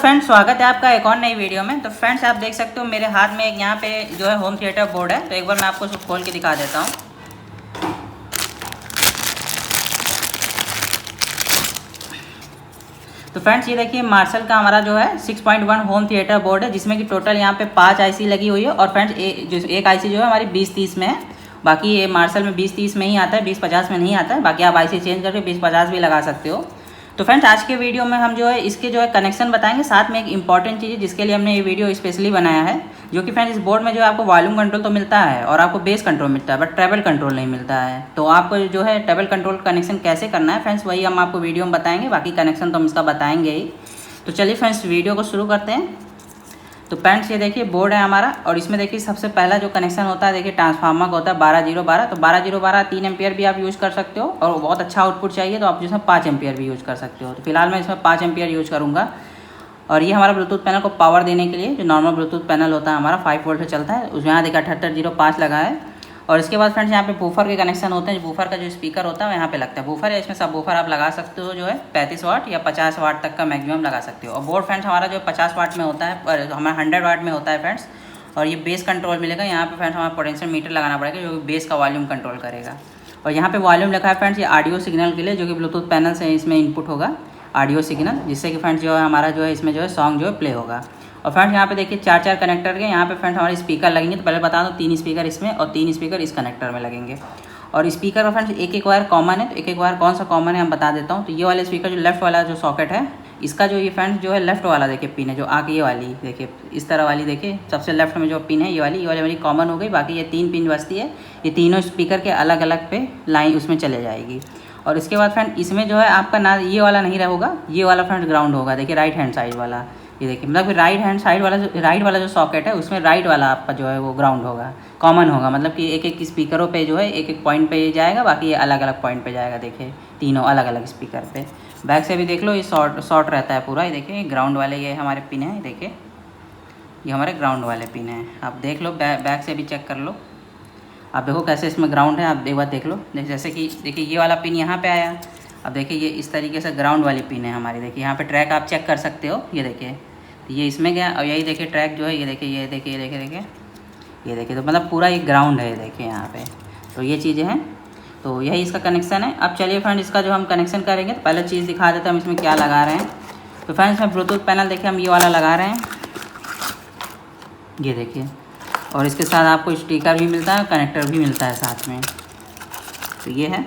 Friends, स्वागत है आपका एक और नई वीडियो में। तो फ्रेंड्स, आप देख सकते हो मेरे हाथ में एक यहाँ पे जो है होम थिएटर बोर्ड है। तो एक बार मैं आपको उसको खोल के दिखा देता हूँ। तो फ्रेंड्स, ये देखिए मार्शल का हमारा जो है 6.1 होम थिएटर बोर्ड है, जिसमें कि टोटल यहाँ पे 5 आईसी लगी हुई है। और फ्रेंड्स, एक आईसी जो है हमारी 2030 में है। बाकी ये मार्शल में 2030 में ही आता है, 2050 में नहीं आता है। बाकी आप आईसी चेंज करके 2050 भी लगा सकते हो। तो फ्रेंड्स, आज के वीडियो में हम जो है इसके जो है कनेक्शन बताएंगे। साथ में एक इंपॉर्टेंट चीज़ है जिसके लिए हमने ये वीडियो स्पेशली बनाया है, जो कि फ्रेंड्स इस बोर्ड में जो है आपको वॉल्यूम कंट्रोल तो मिलता है और आपको बेस कंट्रोल मिलता है, बट ट्रैवल कंट्रोल नहीं मिलता है। तो आपको जो है ट्रैवल कंट्रोल कनेक्शन कैसे करना है फ्रेंड्स, वही हम आपको वीडियो में बताएंगे। बाकी कनेक्शन तो हम इसका बताएंगे ही। तो चलिए फ्रेंड्स, वीडियो को शुरू करते हैं। तो फ्रेंड्स, ये देखिए बोर्ड है हमारा, और इसमें देखिए सबसे पहला जो कनेक्शन होता है, देखिए ट्रांसफार्मर का होता है 12012। तो 12012 3 एम्पियर भी आप यूज़ कर सकते हो, और बहुत अच्छा आउटपुट चाहिए तो आप जिसमें 5 एम्पियर भी यूज़ कर सकते हो। तो फिलहाल मैं इसमें 5 एम्पियर यूज़ करूँगा। और ये हमारा ब्लूटूथ पैनल को पावर देने के लिए जो नॉर्मल ब्लूटूथ पैनल होता है हमारा 5 वोल्ट से चलता है, उसमें यहाँ देखिए 7805 लगा है। और इसके बाद फ्रेंड्स, यहाँ पे बूफर के कनेक्शन होते हैं। बूफर का जो स्पीकर होता है वो यहाँ पे लगता है। बूफर है, इसमें सब बूफर आप लगा सकते हो, जो है 35 वाट या 50 वाट तक का मैक्सिमम लगा सकते हो। और बोर्ड फ्रेंड्स हमारा जो 50 वाट में होता है, और हमारा 100 वाट में होता है फ्रेंड्स। और ये बेस कंट्रोल मिलेगा यहाँ पे फ्रेंड्स। हमारा पोटेंशियल मीटर लगाना पड़ेगा जो बेस का वॉल्यूम कंट्रोल करेगा। और यहाँ पे वॉल्यूम लिखा है फ्रेंड्स, ये ऑडियो सिग्नल के लिए, जो कि ब्लूटूथ पैनल से इसमें इनपुट होगा ऑडियो सिग्नल, जिससे कि फ्रेंड्स जो है हमारा जो है इसमें जो है सॉन्ग जो है प्ले होगा। और फ्रेंड्स, यहाँ पे देखिए 4 कनेक्टर के यहाँ पे फ्रेंड्स हमारे स्पीकर लगेंगे। तो पहले बता दो, 3 स्पीकर इसमें और 3 स्पीकर इस कनेक्टर में लगेंगे। और स्पीकर का फ्रेंड्स एक वायर कॉमन है। तो एक वायर कौन सा कॉमन है हम बता देता हूँ। तो ये वाले स्पीकर जो लेफ्ट वाला जो सॉकेट है, इसका जो ये फ्रेंड्स जो है लेफ्ट वाला देखिए पिन है, जो आगे ये वाली देखिए इस तरह वाली देखिए सबसे लेफ्ट में जो पिन है, ये वाली वाली कॉमन हो गई। बाकी ये 3 पिन बचती है, ये तीनों स्पीकर के अलग अलग पे लाइन उसमें चले जाएगी। और इसके बाद फ्रेंड इसमें जो है आपका ना ये वाला नहीं रहेगा, ये वाला फ्रेंड ग्राउंड होगा। देखिए राइट हैंड साइड वाला, ये देखिए मतलब राइट हैंड साइड वाला राइट वाला जो सॉकेट है, उसमें राइट वाला आपका जो है वो ग्राउंड होगा, कॉमन होगा। मतलब कि एक स्पीकरों पे जो है एक पॉइंट पे जाएगा, बाकी ये अलग अलग पॉइंट पे जाएगा। देखिए तीनों अलग अलग स्पीकर पे। बैक से भी देख लो, ये शॉर्ट रहता है पूरा। ये देखिए ग्राउंड वाले ये हमारे पिन है, देखिए ये हमारे ग्राउंड वाले पिन है। आप देख लो, बैक से भी चेक कर लो। आप देखो कैसे इसमें ग्राउंड है, आप एक बार देख लो। जैसे कि देखिए ये वाला पिन यहाँ पे आया। अब देखिए ये इस तरीके से ग्राउंड वाली पिन है हमारी। देखिए यहाँ पे ट्रैक आप चेक कर सकते हो, ये देखिए तो ये इसमें गया। और यही देखिए ट्रैक जो है, ये देखिए ये देखिए ये देखिए। तो मतलब पूरा ये ग्राउंड है, ये देखिए यहाँ पे। तो ये चीज़ें हैं, तो यही इसका कनेक्शन है। अब चलिए फ्रेंड, इसका जो हम कनेक्शन करेंगे तो पहले चीज़ दिखा देते हैं हम इसमें क्या लगा रहे हैं। तो फ्रेंड्स, इसमें ब्लूटूथ पैनल देखिए हम ये वाला लगा रहे हैं, ये देखिए। और इसके साथ आपको स्टिकर भी मिलता है, कनेक्टर भी मिलता है साथ में। तो ये है।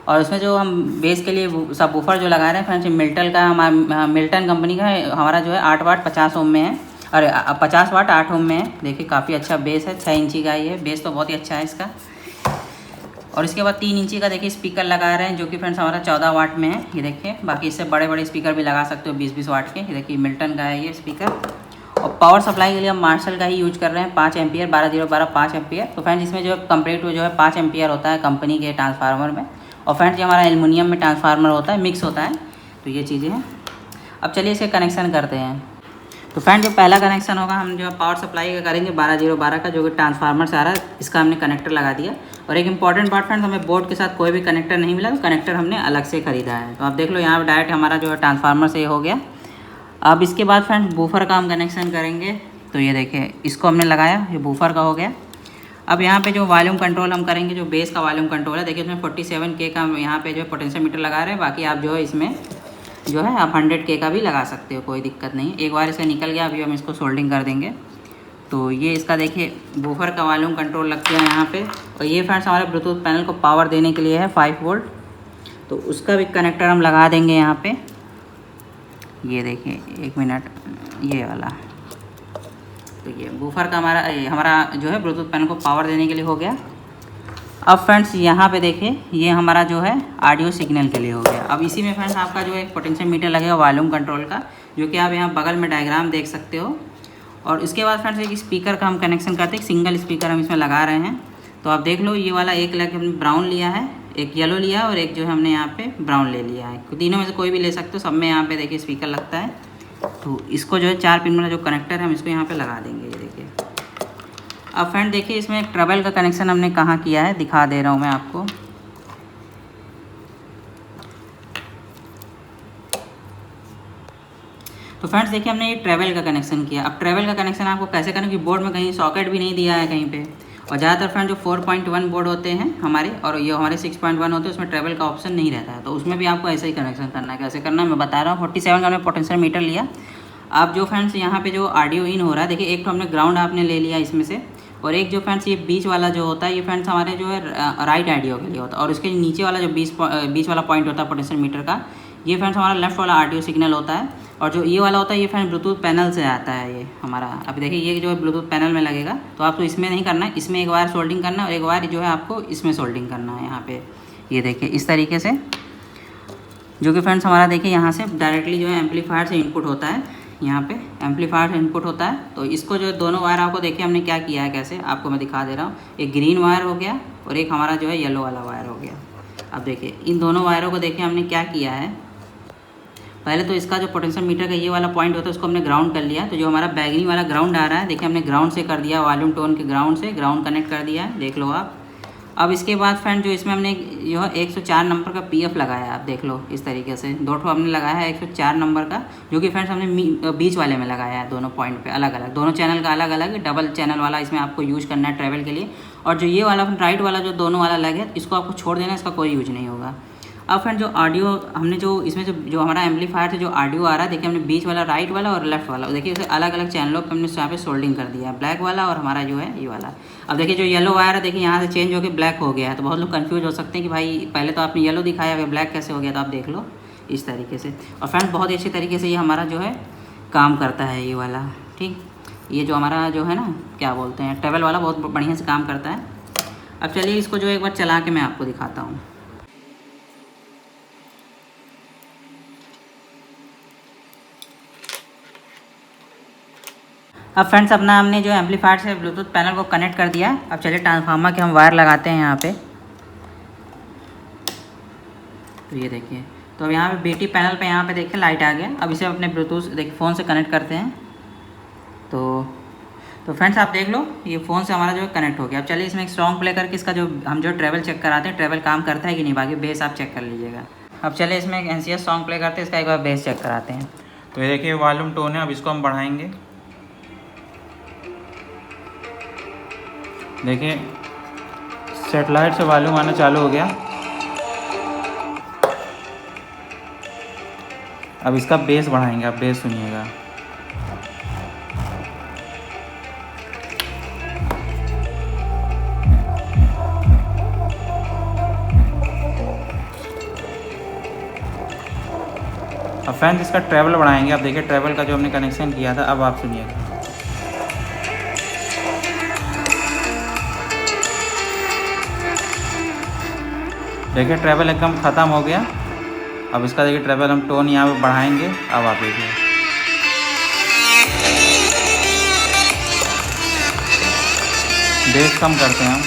और उसमें जो हम बेस के लिए सब बूफर जो लगा रहे हैं फ्रेंड्स, मिल्टन का, हमारा मिल्टन कंपनी का है। हमारा जो है 8 वाट 50 ओम में है, अरे 50 वाट 8 ओम में है। देखिए काफ़ी अच्छा बेस है, 6 इंची का ये बेस तो बहुत ही अच्छा है इसका। और इसके बाद 3 इंची का देखिए स्पीकर लगा रहे हैं, जो कि फ्रेंड्स हमारा 14 वाट में है, ये देखिए। बाकी इससे बड़े बड़े स्पीकर भी लगा सकते हो 20-20 वाट के। ये देखिए मिल्टन का है ये स्पीकर। और पावर सप्लाई के लिए हम मार्शल का ही यूज कर रहे हैं, 5 एम्पियर 12012 5 एम्पियर। तो फ्रेंड्स, इसमें जो है कंपेरेटिव जो है 5 एम्पियर होता है कंपनी के ट्रांसफार्मर में। और फ्रेंड्स, ये हमारा एल्युमिनियम में ट्रांसफार्मर होता है, मिक्स होता है। तो ये चीज़ें हैं। अब चलिए इसे कनेक्शन करते हैं। तो फ्रेंड, जो पहला कनेक्शन होगा, हम जो पावर सप्लाई का करेंगे 12012 का, जो कि ट्रांसफार्मर से आ रहा है, इसका हमने कनेक्टर लगा दिया। और एक इंपॉर्टेंट बात फ्रेंड्स, हमें बोर्ड के साथ कोई भी कनेक्टर नहीं मिला, तो कनेक्टर हमने अलग से खरीदा है। तो आप देख लो यहाँ पर डायरेक्ट हमारा जो है ट्रांसफार्मर से हो गया। अब इसके बाद फ्रेंड्स बूफर का हम कनेक्शन करेंगे। तो ये देखिए इसको हमने लगाया, ये बूफर का हो गया। अब यहाँ पे जो वॉल्यूम कंट्रोल हम करेंगे, जो बेस का वॉल्यूम कंट्रोल है, देखिए इसमें 47K का हम यहाँ पे जो है पोटेंशियल मीटर लगा रहे हैं। बाकी आप जो है इसमें जो है आप 100K का भी लगा सकते हो, कोई दिक्कत नहीं। एक बार इसका निकल गया, अभी हम इसको सोल्डिंग कर देंगे। तो ये इसका देखिए बूफर का वॉल्यूम कंट्रोल लग गया यहाँ पे। और ये फ्रेंड्स हमारे ब्लूटूथ पैनल को पावर देने के लिए है 5 वोल्ट। तो उसका भी कनेक्टर हम लगा देंगे यहाँ पे। ये देखिए 1 मिनट, ये वाला। तो ये बूफर का हमारा जो है ब्लूटूथ पैनल को पावर देने के लिए हो गया। अब फ्रेंड्स यहाँ पे देखिए ये हमारा जो है ऑडियो सिग्नल के लिए हो गया। अब इसी में फ्रेंड्स आपका जो एक पोटेंशियल मीटर लगेगा वॉल्यूम कंट्रोल का, जो कि आप यहाँ बगल में डायग्राम देख सकते हो। और इसके बाद फ्रेंड्स एक स्पीकर का हम कनेक्शन करते हैं, सिंगल स्पीकर हम इसमें लगा रहे हैं। तो आप देख लो, ये वाला एक लेग हमने ब्राउन लिया है, एक येलो लिया और एक जो है हमने यहाँ पे ब्राउन ले लिया है। तीनों में से कोई भी ले सकते हो, सब में यहाँ पे देखिए स्पीकर लगता है। तो इसको जो है 4 पिन वाला जो कनेक्टर है हम इसको यहाँ पे लगा देंगे, ये देखिए। अब फ्रेंड देखिए इसमें ट्रबल का कनेक्शन हमने कहाँ किया है, दिखा दे रहा हूँ मैं आपको। तो फ्रेंड्स देखिए हमने ये ट्रैवल का कनेक्शन किया। अब ट्रैवल का कनेक्शन आपको कैसे करना, कि बोर्ड में कहीं सॉकेट भी नहीं दिया है कहीं पे। और ज़्यादातर फ्रेंड जो 4.1 बोर्ड होते हैं हमारे और ये हमारे 6.1 होते हैं, उसमें ट्रैवल का ऑप्शन नहीं रहता है। तो उसमें भी आपको ऐसा ही कनेक्शन करना है। कैसे करना है मैं बता रहा हूँ। 47 का हमने पोटेंशियल मीटर लिया। आप जो फ्रेंड्स यहाँ पे जो ऑडियो इन हो रहा है, देखिए एक तो हमने ग्राउंड आपने ले लिया इसमें से, और एक जो फ्रेंड्स ये बीच वाला जो होता है, ये फ्रेंड्स हमारे जो है राइट ऑडियो के लिए होता है। और उसके नीचे वाला जो बीच वाला पॉइंट होता है पोटेंशियल मीटर का, ये फ्रेंड्स हमारा लेफ्ट वाला ऑडियो सिग्नल होता है। और जो ये वाला होता है ये फ्रेंड्स ब्लूटूथ पैनल से आता है ये हमारा। अब देखिए ये जो है ब्लूटूथ पैनल में लगेगा, तो आपको इसमें नहीं करना है, इसमें एक वायर सोल्डिंग करना है और एक वायर जो है आपको इसमें सोल्डिंग करना है यहाँ पे। ये देखिए इस तरीके से, जो कि फ्रेंड्स हमारा देखिए यहाँ से डायरेक्टली जो है एम्पलीफायर से इनपुट होता है। यहाँ पे एम्पलीफायर से इनपुट होता है। तो इसको जो दोनों वायर आपको देखिए हमने क्या किया है, कैसे आपको मैं दिखा दे रहा हूँ। एक ग्रीन वायर हो गया और एक हमारा जो है येलो वाला वायर हो गया। अब देखिए इन दोनों वायरों को देखिए हमने क्या किया है, पहले तो इसका जो पोटेंशियल मीटर का ये वाला पॉइंट होता है उसको हमने ग्राउंड कर लिया। तो जो हमारा बैगनी वाला ग्राउंड आ रहा है, देखिए हमने ग्राउंड से कर दिया, वॉल्यूम टोन के ग्राउंड से ग्राउंड कनेक्ट कर दिया है, देख लो आप। अब इसके बाद फ्रेंड जो इसमें हमने जो है 104 नंबर का PF लगाया है, आप देख लो इस तरीके से। दो ठो हमने लगाया है 104 नंबर का, जो कि फ्रेंड्स हमने बीच वाले में लगाया है, दोनों पॉइंट पे अलग अलग, दोनों चैनल का अलग अलग, डबल चैनल वाला इसमें आपको यूज़ करना है ट्रैवल के लिए। और जो ये वाला राइट वाला जो दोनों वाला अलग है, इसको आपको छोड़ देना है, इसका कोई यूज नहीं होगा। अब फ्रेंड जो ऑडियो हमने जो इसमें जो हमारा एम्पलीफायर से जो ऑडियो आ रहा है, देखिए हमने बीच वाला राइट वाला और लेफ्ट वाला, देखिए उसे अलग अलग चैनलों पे हमने यहाँ पे सोल्डिंग कर दिया है, ब्लैक वाला और हमारा जो है ये वाला। अब देखिए जो येलो वायर है, देखिए यहाँ से चेंज होकर ब्लैक हो गया है। तो बहुत लोग कंफ्यूज हो सकते हैं कि भाई पहले तो आपने येलो दिखाया है, ब्लैक कैसे हो गया। तो आप देख लो इस तरीके से। और फ्रेंड बहुत ही अच्छी तरीके से ये हमारा जो है काम करता है ये वाला, ठीक। ये जो हमारा जो है ना क्या बोलते हैं ट्रैवल वाला, बहुत बढ़िया से काम करता है। अब चलिए इसको जो एक बार चला के मैं आपको दिखाता हूँ। अब फ्रेंड्स अपना हमने जो एम्पलीफायर से ब्लूटूथ पैनल को कनेक्ट कर दिया। अब चलिए ट्रांसफार्मर के हम वायर लगाते हैं यहाँ पे। तो ये देखिए, तो अब यहाँ पे BT पैनल पे यहाँ पे देखिए लाइट आ गया। अब इसे अपने ब्लूटूथ देखिए फ़ोन से कनेक्ट करते हैं। तो फ्रेंड्स आप देख लो ये फ़ोन से हमारा जो है कनेक्ट हो गया। अब चलिए इसमें एक सॉन्ग प्ले करके इसका जो हम जो ट्रैवल चेक कराते हैं, ट्रैवल काम करता है कि नहीं, बाकी बेस आप चेक कर लीजिएगा। अब चलिए इसमें एक NCS सॉन्ग प्ले करते हैं, इसका एक बार बेस चेक कराते हैं। तो ये देखिए वॉल्यूम टोन है, अब इसको हम बढ़ाएंगे। देखिए सेटेलाइट से वॉल्यूम आना चालू हो गया। अब इसका बेस बढ़ाएंगे, आप बेस सुनिएगा। अब फ्रेंड्स इसका ट्रैवल बढ़ाएंगे। आप देखिए ट्रैवल का जो हमने कनेक्शन किया था, अब आप सुनिएगा। देखिए ट्रैवल एकदम ख़त्म हो गया। अब इसका देखिए ट्रैवल हम टोन यहाँ पे बढ़ाएंगे। अब आप देखिए बेस कम करते हैं हम।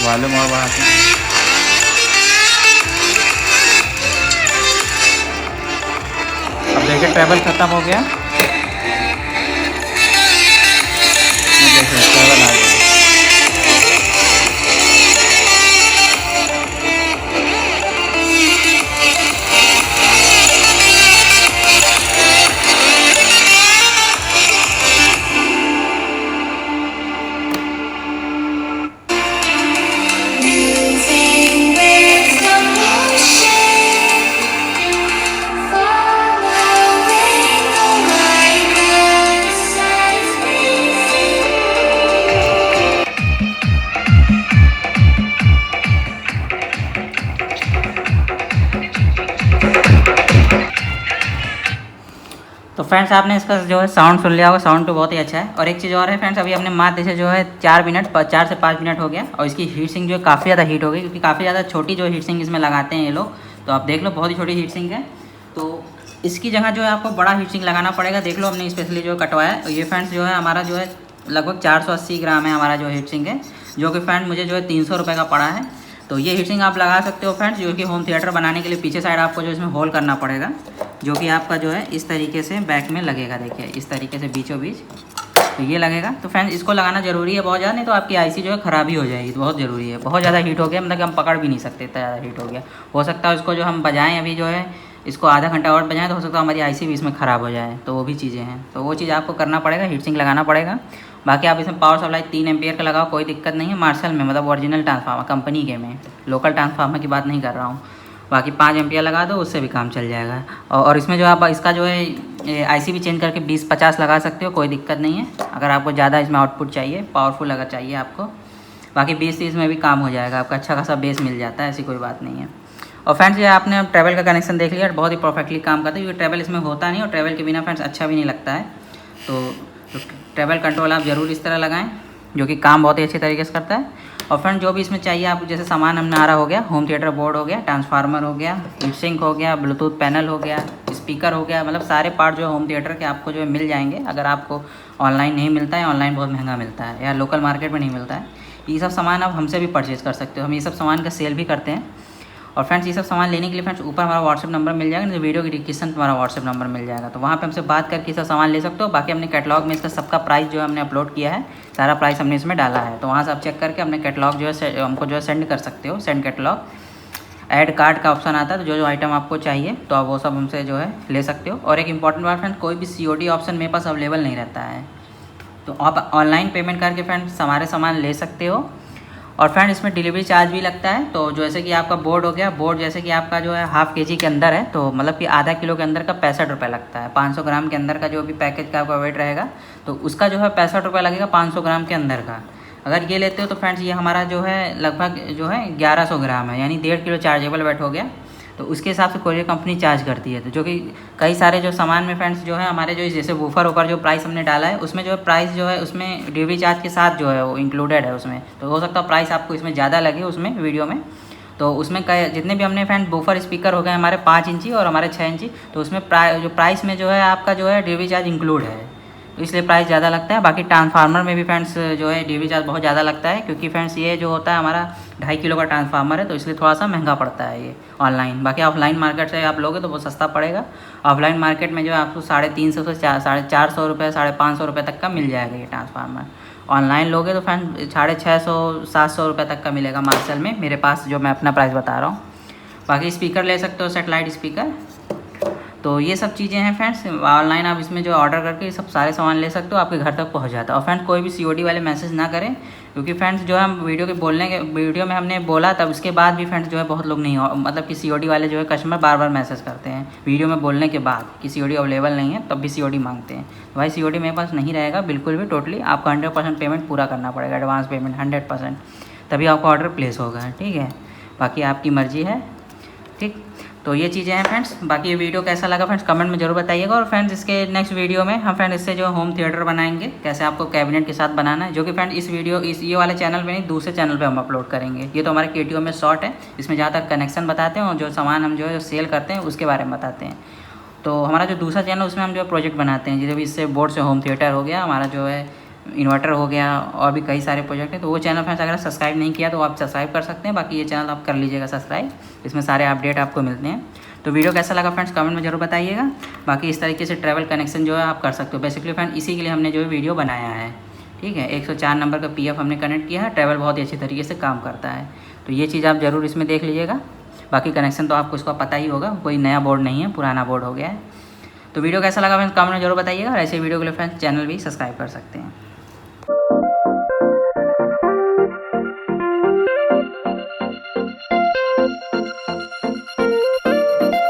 वॉल्यूम और बढ़ाते हैं। अब देखिए ट्रैवल ख़त्म हो गया। ट्रैवल आ गया। तो फ्रेंड्स आपने इसका जो है साउंड सुन लिया होगा, साउंड तो बहुत ही अच्छा है। और एक चीज़ और है फ्रेंड्स, अभी हमने मात्र इसे जो है 4 से 5 मिनट हो गया और इसकी हीट सिंक जो है काफ़ी ज़्यादा हीट हो गई, क्योंकि काफ़ी ज़्यादा छोटी जो हीट सिंक इसमें लगाते हैं ये लोग। तो आप देख लो बहुत ही छोटी हीट सिंक है। तो इसकी जगह जो है आपको बड़ा हीट सिंक लगाना पड़ेगा। देख लो हमने स्पेशली जो कटवाया है। ये फ्रेंड्स जो है हमारा जो है लगभग 480 ग्राम है हमारा जो हीट सिंक है, जो कि फ्रेंड मुझे जो है 300 रुपये का पड़ा है। तो ये हीट सिंक आप लगा सकते हो फ्रेंड्स, जो कि होम थिएटर बनाने के लिए पीछे साइड आपको जो इसमें होल करना पड़ेगा, जो कि आपका जो है इस तरीके से बैक में लगेगा। देखिए इस तरीके से बीचों बीच तो ये लगेगा। तो फ्रेंड्स इसको लगाना ज़रूरी है बहुत ज़्यादा, नहीं तो आपकी आईसी जो है ख़राब ही हो जाएगी। तो बहुत ज़रूरी है, बहुत ज़्यादा हीट हो गया मतलब कि हम पकड़ भी नहीं सकते, इतना ज़्यादा हीट हो गया। हो सकता है इसको जो हम बजाएँ अभी जो है इसको आधा घंटा और बजाएँ तो हो सकता है हमारी आईसी भी इसमें ख़राब हो जाए। तो वो भी चीज़ें हैं, तो वो चीज़ आपको करना पड़ेगा, हीट सिंक लगाना पड़ेगा। बाकी आप इसमें पावर सप्लाई 3 एम्पियर का लगाओ, कोई दिक्कत नहीं है। मार्शल में मतलब ओरिजिनल ट्रांसफार्मर कंपनी के में, लोकल ट्रांसफार्मर की बात नहीं कर रहा हूँ। बाकी 5 एम्पियर लगा दो, उससे भी काम चल जाएगा। और इसमें जो आप इसका जो है आईसी भी चेंज करके 20-50 लगा सकते हो, कोई दिक्कत नहीं है अगर आपको ज़्यादा इसमें आउटपुट चाहिए, पावरफुल अगर चाहिए आपको। बाकी 20-30 में भी काम हो जाएगा आपका, अच्छा खासा बेस मिल जाता है, ऐसी कोई बात नहीं है। और फ्रेंड्स ये आपने अब ट्रैवल का कनेक्शन देख लिया, बहुत ही परफेक्टली काम करता है, क्योंकि ट्रैवल इसमें होता नहीं और ट्रैवल के बिना फ्रेंड्स अच्छा भी नहीं लगता है। तो ट्रैवल कंट्रोल आप ज़रूर इस तरह लगाएं, जो कि काम बहुत ही अच्छे तरीके से करता है। और फ्रेंड जो भी इसमें चाहिए आपको, जैसे सामान हमने आ रहा हो गया, होम थिएटर बोर्ड हो गया, ट्रांसफार्मर हो गया, हीट सिंक हो गया, ब्लूटूथ पैनल हो गया, स्पीकर हो गया, मतलब सारे पार्ट जो है होम थिएटर के आपको जो है मिल जाएंगे। अगर आपको ऑनलाइन नहीं मिलता है, ऑनलाइन बहुत महंगा मिलता है या लोकल मार्केट में नहीं मिलता है, ये सब सामान आप हमसे भी परचेज़ कर सकते हो। हम ये सब सामान का सेल भी करते हैं। और फ्रेंड्स ये सब सामान लेने के लिए फ्रेंड्स ऊपर हमारा व्हाट्सएप नंबर मिल जाएगा, नहीं तो वीडियो की डिस्क्रिप्शन तुम्हारा व्हाट्सएप नंबर मिल जाएगा, तो वहाँ पे हमसे बात करके सब सामान ले सकते हो। बाकी हमने कैटलॉग में इसका सबका प्राइस जो है हमने अपलोड किया है, सारा प्राइस हमने इसमें डाला है, तो वहाँ से आप चेक करके अपने कैटलॉग जो है हमको जो है सेंड कर सकते हो। सेंड कैटलॉग, ऐड कार्ड का ऑप्शन आता है, तो जो आइटम आपको चाहिए तो आप वो सब हमसे जो है ले सकते हो। और एक इंपॉर्टेंट बात फ्रेंड्स, कोई भी COD ऑप्शन मेरे पास अवेलेबल नहीं रहता है, तो आप ऑनलाइन पेमेंट करके फ्रेंड्स हमारे सामान ले सकते हो। और फ्रेंड इसमें डिलीवरी चार्ज भी लगता है। तो जैसे कि आपका बोर्ड हो गया, बोर्ड जैसे कि आपका जो है ½ kg के अंदर है, तो मतलब कि आधा किलो के अंदर का 65 रुपये लगता है। 500 ग्राम के अंदर का जो भी पैकेज का आपका वेट रहेगा तो उसका जो है 65 रुपये लगेगा 500 ग्राम के अंदर का। अगर ये लेते हो तो फ्रेंड्स ये हमारा जो है लगभग जो है 1100 ग्राम है, यानी 1.5 किलो चार्जेबल वेट हो गया। तो उसके हिसाब से कोरियर कंपनी चार्ज करती है, तो जो कि कई सारे जो सामान में फ्रेंड्स जो है हमारे जो जैसे वूफर ऊपर जो प्राइस हमने डाला है उसमें जो है प्राइस जो है उसमें डिलीवरी चार्ज के साथ जो है वो इंक्लूडेड है उसमें। तो हो सकता है प्राइस आपको इसमें ज़्यादा लगे उसमें वीडियो में। तो उसमें जितने भी हमने फ्रेंड वूफर स्पीकर हो गए हमारे 5 इंची और हमारे 6 इंची, तो उसमें जो प्राइस में जो है आपका जो है डिलीवरी चार्ज इंक्लूड है, तो इसलिए प्राइस ज़्यादा लगता है। बाकी ट्रांसफार्मर में भी फ्रेंड्स जो है डिलीवरी चार्ज बहुत ज़्यादा लगता है, क्योंकि फ्रेंड्स ये जो होता है हमारा 2.5 किलो का ट्रांसफार्मर है, तो इसलिए थोड़ा सा महंगा पड़ता है ये ऑनलाइन। बाकी ऑफलाइन मार्केट से आप लोगे तो बहुत सस्ता पड़ेगा। ऑफलाइन मार्केट में जो है आपको 350 से 450 रुपये 550 रुपये तक का मिल जाएगा ये ट्रांसफार्मर। ऑनलाइन लोगे तो फ्रेंड 650-700 रुपये तक का मिलेगा मार्शल में, मेरे पास जो मैं अपना प्राइस बता रहा हूँ। बाकी स्पीकर ले सकते हो, सेटेलाइट स्पीकर। तो ये सब चीज़ें हैं फ्रेंड्स, ऑनलाइन आप इसमें जो ऑर्डर करके ये सब सारे सामान ले सकते हो, आपके घर तक पहुंच जाता है। और फ्रेंड्स कोई भी COD वाले मैसेज ना करें, क्योंकि फ्रेंड्स जो हम वीडियो में हमने बोला तब उसके बाद भी फ्रेंड्स जो है बहुत लोग नहीं मतलब कि COD वाले जो है कस्टमर बार बार मैसेज करते हैं वीडियो में बोलने के बाद कि COD अवेलेबल नहीं है, तब भी COD मांगते हैं। तो भाई COD मेरे पास नहीं रहेगा बिल्कुल भी, टोटली आपको 100% पेमेंट पूरा करना पड़ेगा, एडवांस पेमेंट 100%, तभी आपका ऑर्डर प्लेस होगा, ठीक है। बाकी आपकी मर्ज़ी है, ठीक। तो ये चीज़ें हैं फ्रेंड्स। बाकी ये वीडियो कैसा लगा फ्रेंड्स कमेंट में जरूर बताइएगा। और फ्रेंड्स इसके नेक्स्ट वीडियो में हम फ्रेंड इससे जो होम थिएटर बनाएंगे, कैसे आपको कैबिनेट के साथ बनाना है, जो कि फ्रेंड ये वाले चैनल पे नहीं, दूसरे चैनल पे हम अपलोड करेंगे। ये तो हमारे KTO में शॉर्ट है, इसमें ज़्यादातर कनेक्शन बताते हैं और जो सामान हम जो है सेल करते हैं उसके बारे में बताते हैं। तो हमारा जो दूसरा चैनल उसमें हम जो प्रोजेक्ट बनाते हैं, जैसे भी इससे बोर्ड से होम थिएटर हो गया, हमारा जो है इन्वर्टर हो गया, और भी कई सारे प्रोजेक्ट हैं। तो वो चैनल फ्रेंड्स अगर सब्सक्राइब नहीं किया तो आप सब्सक्राइब कर सकते हैं। बाकी ये चैनल आप कर लीजिएगा सब्सक्राइब, इसमें सारे अपडेट आपको मिलते हैं। तो वीडियो कैसा लगा फ्रेंड्स कमेंट में जरूर बताइएगा। बाकी इस तरीके से ट्रैवल कनेक्शन जो है आप कर सकते हो। बेसिकली फ्रेंड इसी के लिए हमने जो है वीडियो बनाया है, ठीक है। 104 नंबर का PF हमने कनेक्ट किया है, ट्रैवल बहुत ही अच्छी तरीके से काम करता है। तो ये चीज़ आप ज़रूर इसमें देख लीजिएगा। बाकी कनेक्शन तो आपको इसका पता ही होगा, कोई नया बोर्ड नहीं है, पुराना बोर्ड हो गया है। तो वीडियो कैसा लगा फ्रेंड्स कमेंट में जरूर बताइएगा। और ऐसे वीडियो के लिए फ्रेंड्स चैनल भी सब्सक्राइब कर सकते हैं।